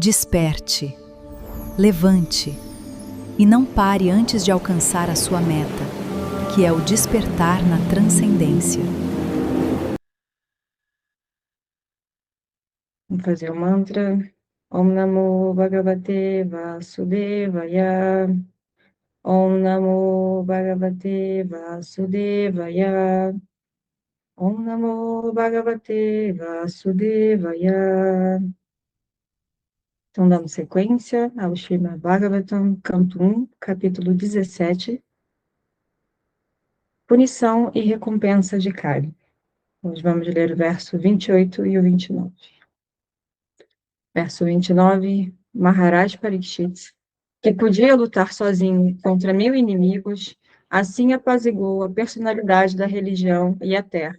Desperte, levante e não pare antes de alcançar a sua meta, que é o despertar na transcendência. Vamos fazer o mantra. Om Namo Bhagavate Vasudevaya. Om Namo Bhagavate Vasudevaya. Om Namo Bhagavate Vasudevaya. Então, dando sequência ao Srimad Bhagavatam, canto 1, capítulo 17, Punição e Recompensa de Kali. Nós vamos ler o verso 28 e o 29. Verso 29, Maharaj Parikshit, que podia lutar sozinho contra 1000 inimigos, assim apaziguou a personalidade da religião e a terra.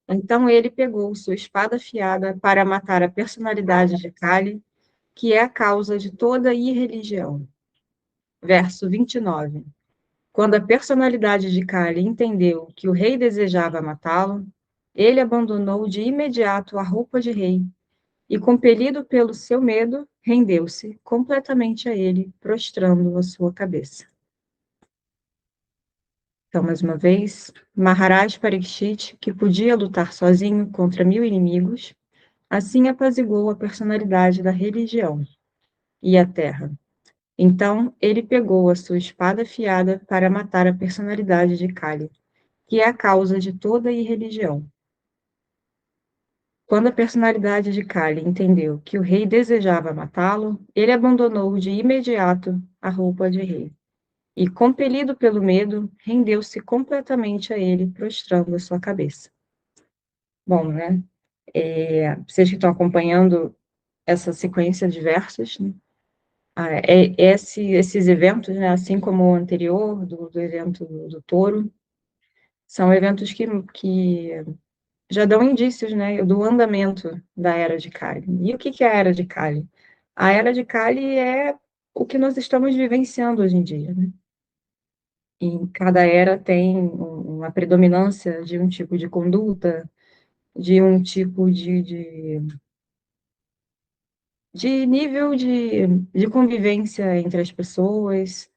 Então ele pegou sua espada afiada para matar a personalidade de Kali, que é a causa de toda irreligião. Verso 29. Quando a personalidade de Kali entendeu que o rei desejava matá-lo, ele abandonou de imediato a roupa de rei e, compelido pelo seu medo, rendeu-se completamente a ele, prostrando a sua cabeça. Então, mais uma vez, Maharaj Parikshit, que podia lutar sozinho contra 1000 inimigos, assim apaziguou a personalidade da religião e a terra. Então, ele pegou a sua espada afiada para matar a personalidade de Kali, que é a causa de toda irreligião. Quando a personalidade de Kali entendeu que o rei desejava matá-lo, ele abandonou de imediato a roupa de rei. E, compelido pelo medo, rendeu-se completamente a ele, prostrando a sua cabeça. Bom, né? Vocês que estão acompanhando essa sequência de versos, né? Esses eventos, né, assim como o anterior, do evento do touro, são eventos que já dão indícios, né, do andamento da Era de Kali. E o que é a Era de Kali? A Era de Kali é o que nós estamos vivenciando hoje em dia, né? Em cada era tem uma predominância de um tipo de conduta, de um tipo de nível de convivência entre as pessoas,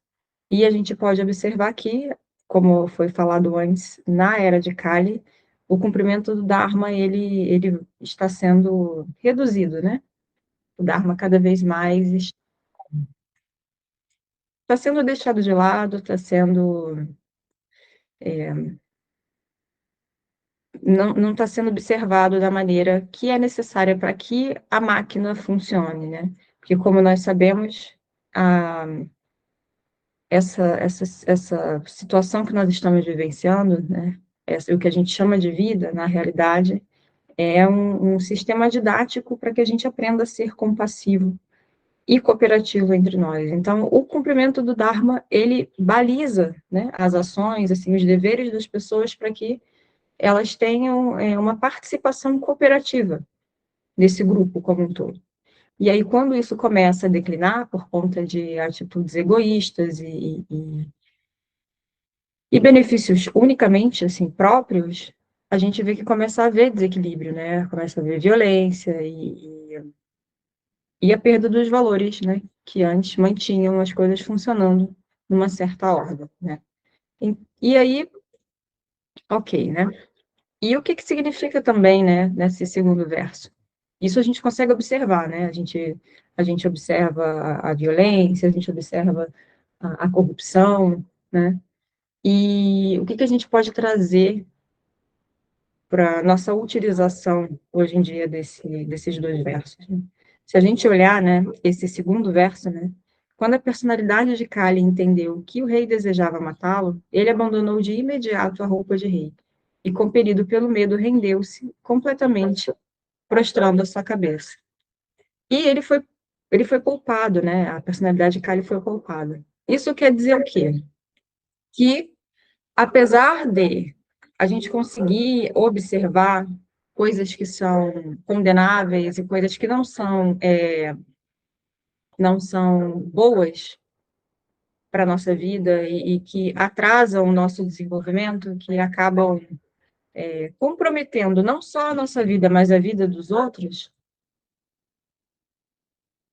e a gente pode observar que, como foi falado antes, na Era de Kali, o cumprimento do Dharma, ele está sendo reduzido, né? O Dharma cada vez mais está sendo deixado de lado, está sendo... não está sendo observado da maneira que é necessária para que a máquina funcione, né? Porque, como nós sabemos, a, essa situação que nós estamos vivenciando, né? O que a gente chama de vida, na realidade, é um sistema didático para que a gente aprenda a ser compassivo e cooperativo entre nós. Então, o cumprimento do Dharma, ele baliza, né, as ações, assim, os deveres das pessoas para que elas tenham uma participação cooperativa nesse grupo como um todo. E aí, quando isso começa a declinar por conta de atitudes egoístas e benefícios unicamente, assim, próprios, a gente vê que começa a haver desequilíbrio, né? Começa a haver violência e a perda dos valores, né? Que antes mantinham as coisas funcionando numa certa ordem, né? E aí, ok, né? E o que significa também, né, nesse segundo verso? Isso a gente consegue observar, né? A gente observa a violência, a gente observa a corrupção, né? E o que a gente pode trazer para nossa utilização hoje em dia desses dois versos, né? Se a gente olhar, né, esse segundo verso, né, quando a personalidade de Kali entendeu que o rei desejava matá-lo, ele abandonou de imediato a roupa de rei e, compelido pelo medo, rendeu-se completamente, prostrando a sua cabeça. E ele foi poupado, né? A personalidade de Kali foi poupada. Isso quer dizer o quê? Que, apesar de a gente conseguir observar coisas que são condenáveis e coisas que não são boas para a nossa vida e que atrasam o nosso desenvolvimento, que acabam comprometendo não só a nossa vida, mas a vida dos outros,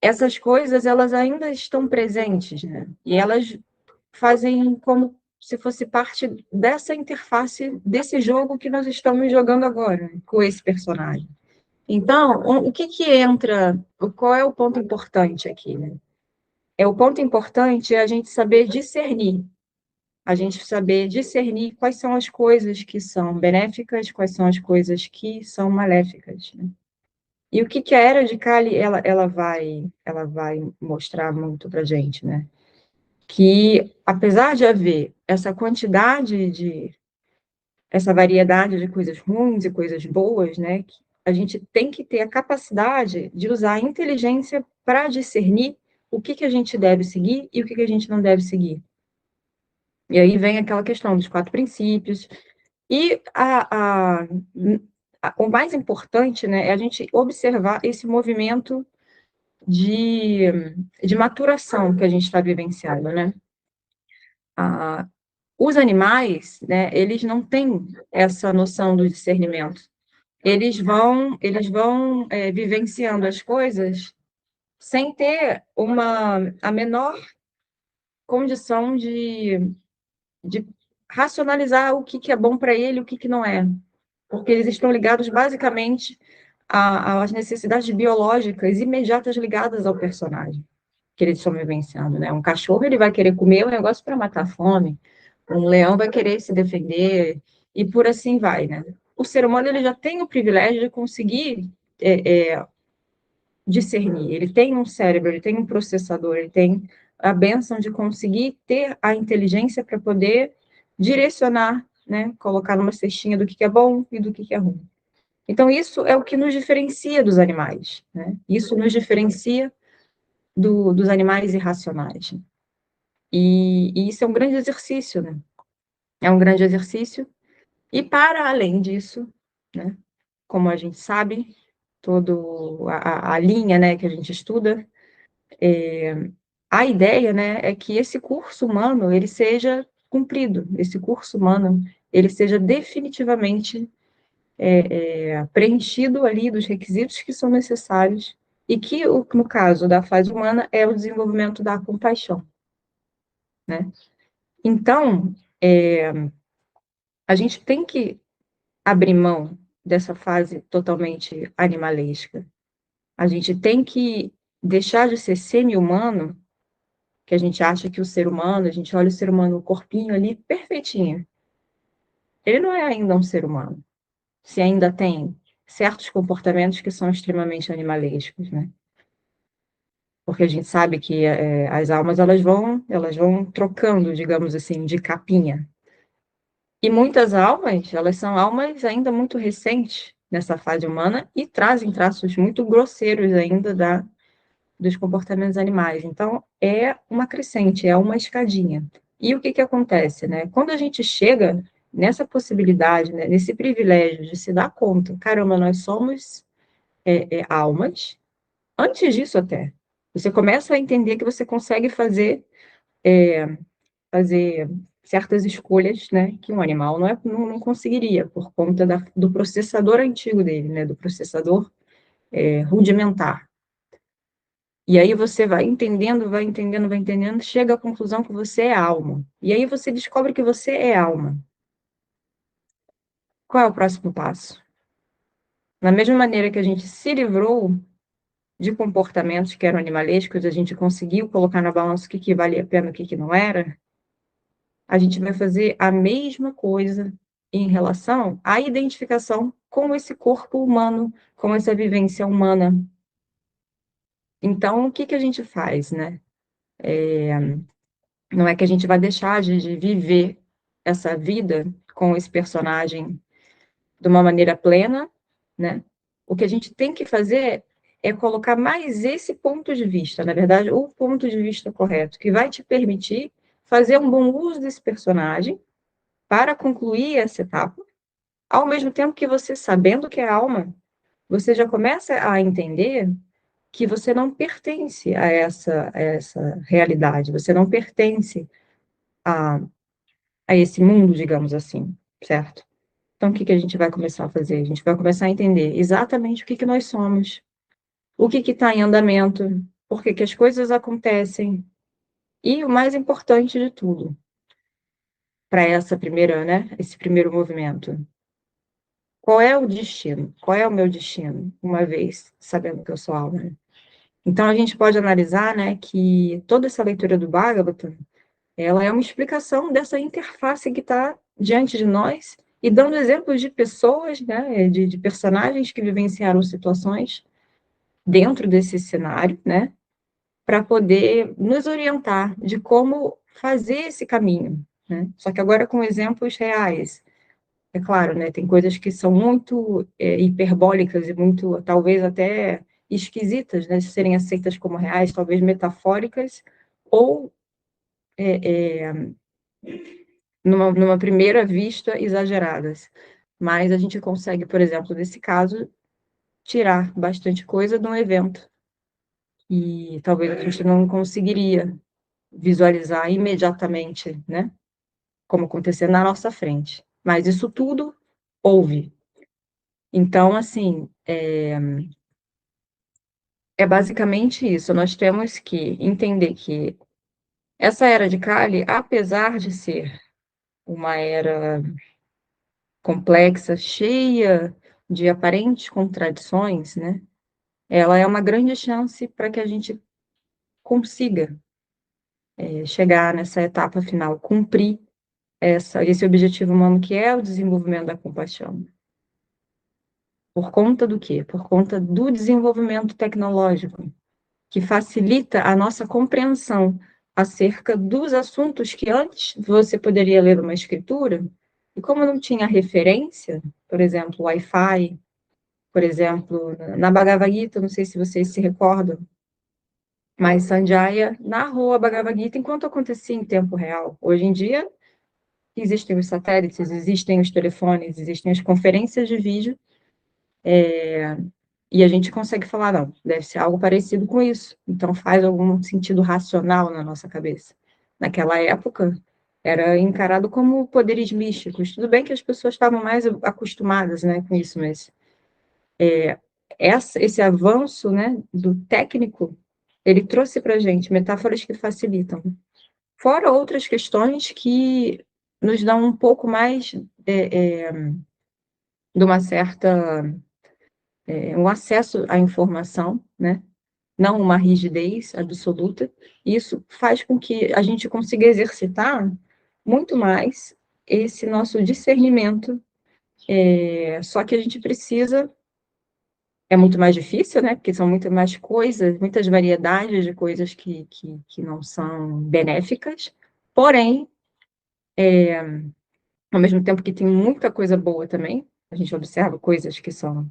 essas coisas, elas ainda estão presentes, né? E elas fazem como se fosse parte dessa interface, desse jogo que nós estamos jogando agora, com esse personagem. Então, o que que entra, qual é o ponto importante aqui, né? O ponto importante é a gente saber discernir, a gente saber discernir quais são as coisas que são benéficas, quais são as coisas que são maléficas, né? E o que que a Era de Kali ela vai mostrar muito para gente, né? Que apesar de haver essa quantidade de essa variedade de coisas ruins e coisas boas, né? A gente tem que ter a capacidade de usar a inteligência para discernir o que que a gente deve seguir e o que que a gente não deve seguir. E aí vem aquela questão dos 4 princípios. E o mais importante, né, é a gente observar esse movimento de, de maturação que a gente está vivenciando, né? Os animais, né, eles não têm essa noção do discernimento. Eles vão vivenciando as coisas sem ter a menor condição de racionalizar o que que é bom para ele e o que que não é. Porque eles estão ligados basicamente às necessidades biológicas imediatas ligadas ao personagem que eles estão vivenciando, né? Um cachorro, ele vai querer comer um negócio para matar a fome, um leão vai querer se defender, e por assim vai, né? O ser humano, ele já tem o privilégio de conseguir discernir, ele tem um cérebro, ele tem um processador, ele tem a bênção de conseguir ter a inteligência para poder direcionar, né? Colocar numa cestinha do que é bom e do que é ruim. Então, isso é o que nos diferencia dos animais, né? Isso nos diferencia dos animais irracionais. E isso é um grande exercício, né? É um grande exercício. E para além disso, né? Como a gente sabe, toda a linha, né, que a gente estuda, a ideia, né, é que esse curso humano, ele seja cumprido, esse curso humano, ele seja definitivamente preenchido ali dos requisitos que são necessários e que, no caso da fase humana, é o desenvolvimento da compaixão, né? Então, a gente tem que abrir mão dessa fase totalmente animalesca. A gente tem que deixar de ser semi-humano, que a gente acha que o ser humano, a gente olha o ser humano, o corpinho ali, perfeitinho. Ele não é ainda um ser humano. Se ainda tem certos comportamentos que são extremamente animalescos, né? Porque a gente sabe que as almas elas vão trocando, digamos assim, de capinha. E muitas almas, elas são almas ainda muito recentes nessa fase humana e trazem traços muito grosseiros ainda dos comportamentos animais. Então, é uma crescente, é uma escadinha. E o que que acontece, né? Quando a gente chega nessa possibilidade, né, nesse privilégio de se dar conta, caramba, nós somos almas. Antes disso até, você começa a entender que você consegue fazer certas escolhas, né, que um animal não conseguiria, por conta do processador antigo dele, né, do processador rudimentar. E aí você vai entendendo, vai entendendo, vai entendendo, chega à conclusão que você é alma. E aí você descobre que você é alma. Qual é o próximo passo? Na mesma maneira que a gente se livrou de comportamentos que eram animalescos, a gente conseguiu colocar na balança o que que valia a pena e o que que não era, a gente vai fazer a mesma coisa em relação à identificação com esse corpo humano, com essa vivência humana. Então, o que que a gente faz, né? Não é que a gente vai deixar de viver essa vida com esse personagem de uma maneira plena, né? O que a gente tem que fazer é colocar mais esse ponto de vista, na verdade, o ponto de vista correto, que vai te permitir fazer um bom uso desse personagem para concluir essa etapa, ao mesmo tempo que você, sabendo que é alma, você já começa a entender que você não pertence a essa realidade, você não pertence a, a esse mundo, digamos assim, certo? Então, o que que a gente vai começar a fazer? A gente vai começar a entender exatamente o que que nós somos, o que que está em andamento, por que que as coisas acontecem. E o mais importante de tudo, para essa primeira, né, esse primeiro movimento. Qual é o destino? Qual é o meu destino, uma vez sabendo que eu sou alma? Né? Então, a gente pode analisar, né, que toda essa leitura do Bhagavatam, ela é uma explicação dessa interface que está diante de nós e dando exemplos de pessoas, né, de personagens que vivenciaram situações dentro desse cenário, né, para poder nos orientar de como fazer esse caminho, né? Só que agora com exemplos reais. É claro, né, tem coisas que são muito hiperbólicas e muito, talvez até esquisitas, né, de serem aceitas como reais, talvez metafóricas, ou numa primeira vista exageradas. Mas a gente consegue, por exemplo, nesse caso, tirar bastante coisa de um evento e talvez a gente não conseguiria visualizar imediatamente, né, como acontecer na nossa frente. Mas isso tudo houve. Então, assim, é basicamente isso. Nós temos que entender que essa era de Kali, apesar de ser uma era complexa, cheia de aparentes contradições, né? Ela é uma grande chance para que a gente consiga chegar nessa etapa final, cumprir esse objetivo humano que é o desenvolvimento da compaixão. Por conta do quê? Por conta do desenvolvimento tecnológico, que facilita a nossa compreensão acerca dos assuntos que antes você poderia ler uma escritura, e como não tinha referência, por exemplo, Wi-Fi, por exemplo, na Bhagavad Gita, não sei se vocês se recordam, mas Sanjaya narrou a Bhagavad Gita enquanto acontecia em tempo real. Hoje em dia, existem os satélites, existem os telefones, existem as conferências de vídeo, e a gente consegue falar, não, deve ser algo parecido com isso. Então faz algum sentido racional na nossa cabeça. Naquela época, era encarado como poderes místicos. Tudo bem que as pessoas estavam mais acostumadas, né, com isso, mas esse avanço, né, do técnico, ele trouxe para a gente metáforas que facilitam. Fora outras questões que nos dão um pouco mais de uma certa um acesso à informação, né? Não uma rigidez absoluta. Isso faz com que a gente consiga exercitar muito mais esse nosso discernimento. Só que a gente precisa, é muito mais difícil, né? Porque são muito mais coisas, muitas variedades de coisas que não são benéficas, porém, ao mesmo tempo que tem muita coisa boa também, a gente observa coisas que são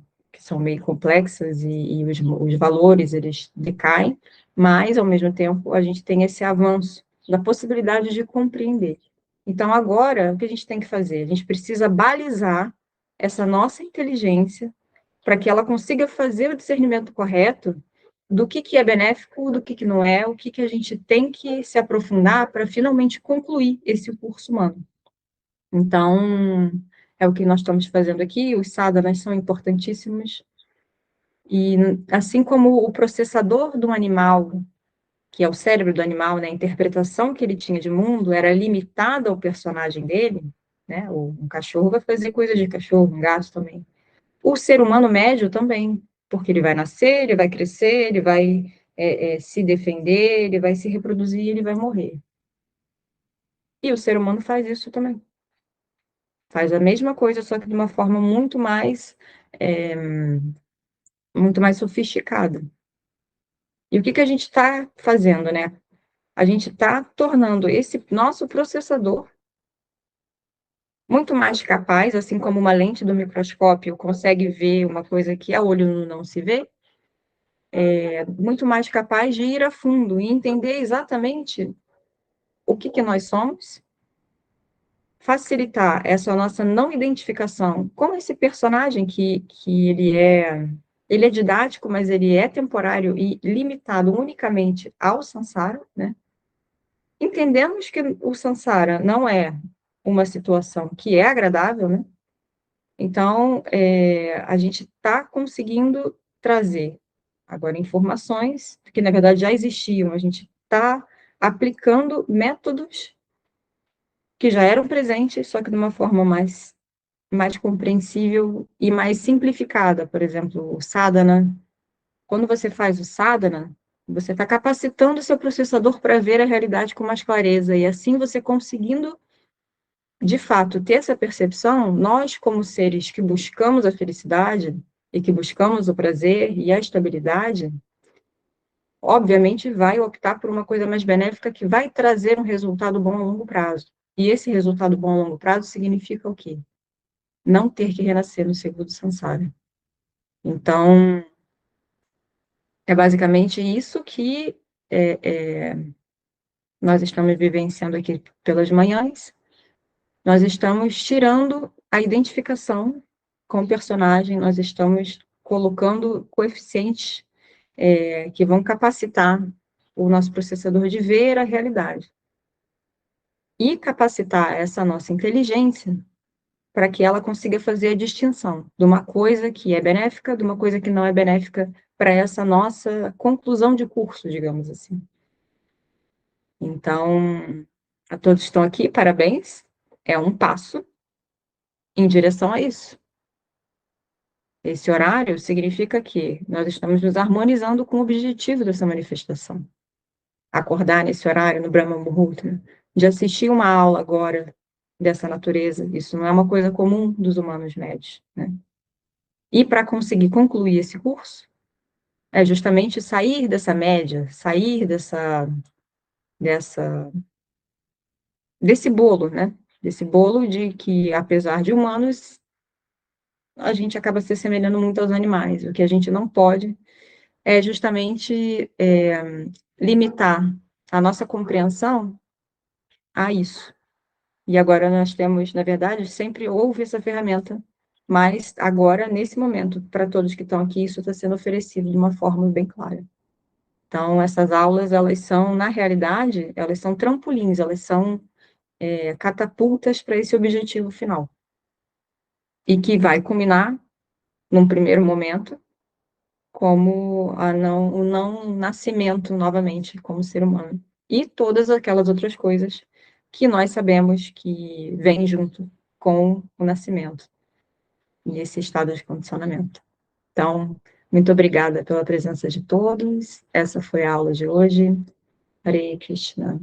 meio complexas e os valores, eles decaem, mas, ao mesmo tempo, a gente tem esse avanço da possibilidade de compreender. Então, agora, o que a gente tem que fazer? A gente precisa balizar essa nossa inteligência para que ela consiga fazer o discernimento correto do que é benéfico, do que não é, o que a gente tem que se aprofundar para finalmente concluir esse curso humano. Então, é o que nós estamos fazendo aqui, os sadhanas são importantíssimos, e assim como o processador do animal, que é o cérebro do animal, né, a interpretação que ele tinha de mundo era limitada ao personagem dele, né, um cachorro vai fazer coisas de cachorro, um gato também. O ser humano médio também, porque ele vai nascer, ele vai crescer, ele vai se defender, ele vai se reproduzir, ele vai morrer. E o ser humano faz isso também. Faz a mesma coisa, só que de uma forma é, muito mais sofisticada. E o que a gente está fazendo, né? A gente está tornando esse nosso processador muito mais capaz, assim como uma lente do microscópio consegue ver uma coisa que a olho nu não se vê, muito mais capaz de ir a fundo e entender exatamente o que nós somos, facilitar essa nossa não identificação com esse personagem que ele é didático, mas ele é temporário e limitado unicamente ao samsara, né? Entendemos que o samsara não é uma situação que é agradável, né? Então, a gente está conseguindo trazer Agora, informações que, na verdade, já existiam, a gente está aplicando métodos que já eram presentes, só que de uma forma mais compreensível e mais simplificada. Por exemplo, o sadhana. Quando você faz o sadhana, você está capacitando o seu processador para ver a realidade com mais clareza, e assim você conseguindo, de fato, ter essa percepção, nós, como seres que buscamos a felicidade e que buscamos o prazer e a estabilidade, obviamente vai optar por uma coisa mais benéfica que vai trazer um resultado bom a longo prazo. E esse resultado bom a longo prazo significa o quê? Não ter que renascer no ciclo do samsara. Então, é basicamente isso que nós estamos vivenciando aqui pelas manhãs. Nós estamos tirando a identificação com o personagem, nós estamos colocando coeficientes que vão capacitar o nosso processador de ver a realidade. E capacitar essa nossa inteligência para que ela consiga fazer a distinção de uma coisa que é benéfica, de uma coisa que não é benéfica para essa nossa conclusão de curso, digamos assim. Então, a todos que estão aqui, parabéns. É um passo em direção a isso. Esse horário significa que nós estamos nos harmonizando com o objetivo dessa manifestação. Acordar nesse horário, no Brahma Muhurta, de assistir uma aula agora dessa natureza, isso não é uma coisa comum dos humanos médios, né? E para conseguir concluir esse curso, é justamente sair dessa média, sair desse bolo, né? Desse bolo de que, apesar de humanos, a gente acaba se assemelhando muito aos animais. O que a gente não pode é justamente limitar a nossa compreensão a isso. E agora nós temos, na verdade, sempre houve essa ferramenta, mas agora, nesse momento, para todos que estão aqui, isso está sendo oferecido de uma forma bem clara. Então, essas aulas, elas são, na realidade, elas são trampolins, elas são catapultas para esse objetivo final. E que vai culminar, num primeiro momento, como o não nascimento novamente como ser humano. E todas aquelas outras coisas que nós sabemos que vêm junto com o nascimento e esse estado de condicionamento. Então, muito obrigada pela presença de todos. Essa foi a aula de hoje. Hare Krishna.